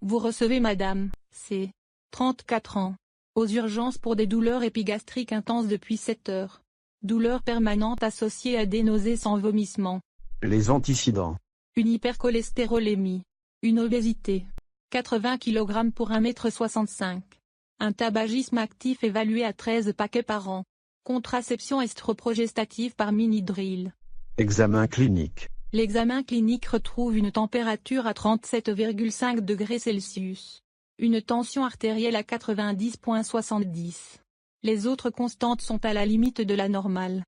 Vous recevez Madame C. 34 ans. Aux urgences pour des douleurs épigastriques intenses depuis 7 heures. Douleurs permanentes associées à des nausées sans vomissement. Les antécédents. Une hypercholestérolémie. Une obésité. 80 kg pour 1,65 m. Un tabagisme actif évalué à 13 paquets par an. Contraception estroprogestative par mini-drill. Examen clinique. L'examen clinique retrouve une température à 37,5 degrés Celsius. Une tension artérielle à 90,70. Les autres constantes sont à la limite de la normale.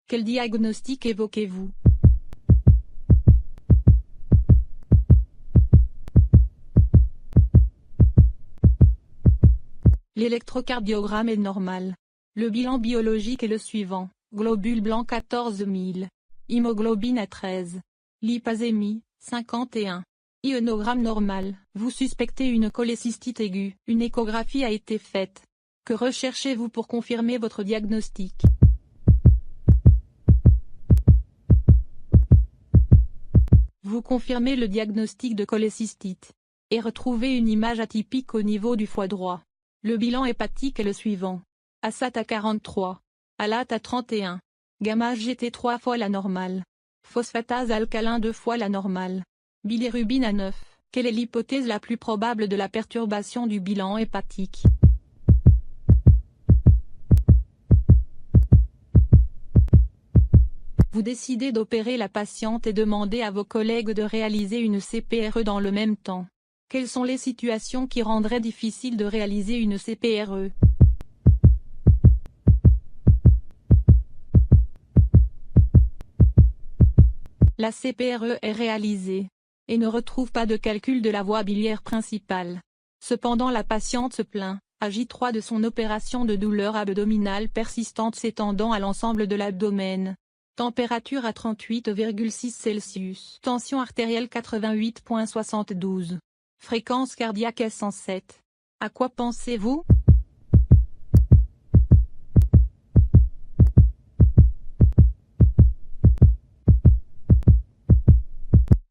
Quel diagnostic évoquez-vous? L'électrocardiogramme est normal. Le bilan biologique est le suivant: globule blanc 14 000. Hémoglobine à 13. Lipasémie, 51. Ionogramme normal. Vous suspectez une cholécystite aiguë. Une échographie a été faite. Que recherchez-vous pour confirmer votre diagnostic? Vous confirmez le diagnostic de cholécystite. Et retrouvez une image atypique au niveau du foie droit. Le bilan hépatique est le suivant: ASAT à 43. ALAT à 31. Gamma-GT 3 fois la normale. Phosphatase alcalin 2 fois la normale. Bilirubine à 9. Quelle est l'hypothèse la plus probable de la perturbation du bilan hépatique? Vous décidez d'opérer la patiente et demandez à vos collègues de réaliser une CPRE dans le même temps. Quelles sont les situations qui rendraient difficile de réaliser une CPRE? La CPRE est réalisée et ne retrouve pas de calcul de la voie biliaire principale. Cependant la patiente se plaint, à J3 de son opération de douleur abdominale persistante s'étendant à l'ensemble de l'abdomen. Température à 38,6 Celsius. Tension artérielle 88,72. Fréquence cardiaque à 107. À quoi pensez-vous?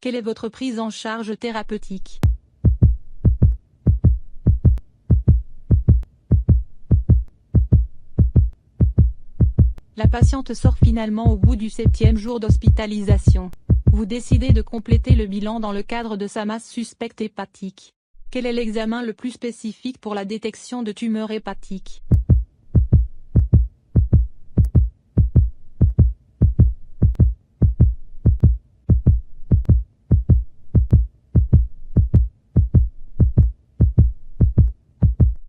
Quelle est votre prise en charge thérapeutique? La patiente sort finalement au bout du 7e jour d'hospitalisation. Vous décidez de compléter le bilan dans le cadre de sa masse suspecte hépatique. Quel est l'examen le plus spécifique pour la détection de tumeurs hépatiques?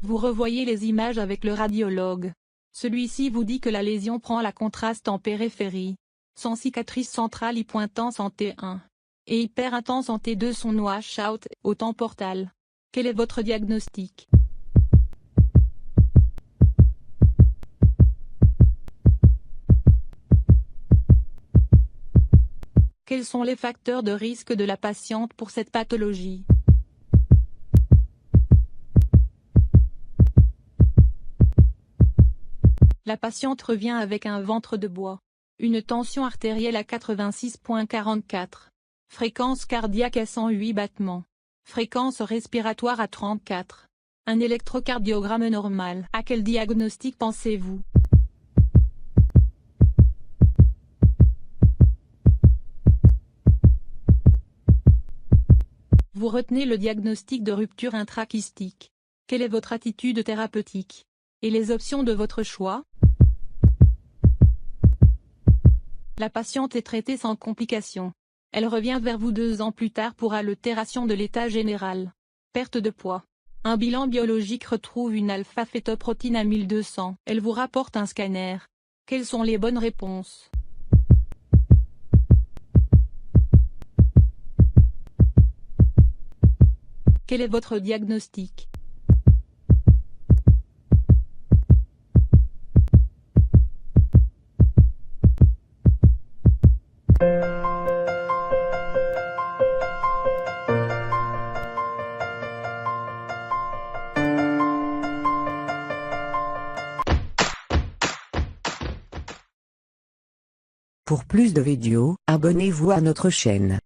Vous revoyez les images avec le radiologue. Celui-ci vous dit que la lésion prend la contraste en périphérie, sans cicatrice centrale y pointant en T1, et hyper intense en T2 son washout au temps portal. Quel est votre diagnostic? Quels sont les facteurs de risque de la patiente pour cette pathologie? La patiente revient avec un ventre de bois. Une tension artérielle à 86,44. Fréquence cardiaque à 108 battements. Fréquence respiratoire à 34. Un électrocardiogramme normal. À quel diagnostic pensez-vous? Vous retenez le diagnostic de rupture intrachystique. Quelle est votre attitude thérapeutique? Et les options de votre choix? La patiente est traitée sans complications. Elle revient vers vous 2 ans plus tard pour altération de l'état général. Perte de poids. Un bilan biologique retrouve une alpha-fétoprotéine à 1200. Elle vous rapporte un scanner. Quelles sont les bonnes réponses? Quel est votre diagnostic? Pour plus de vidéos, abonnez-vous à notre chaîne.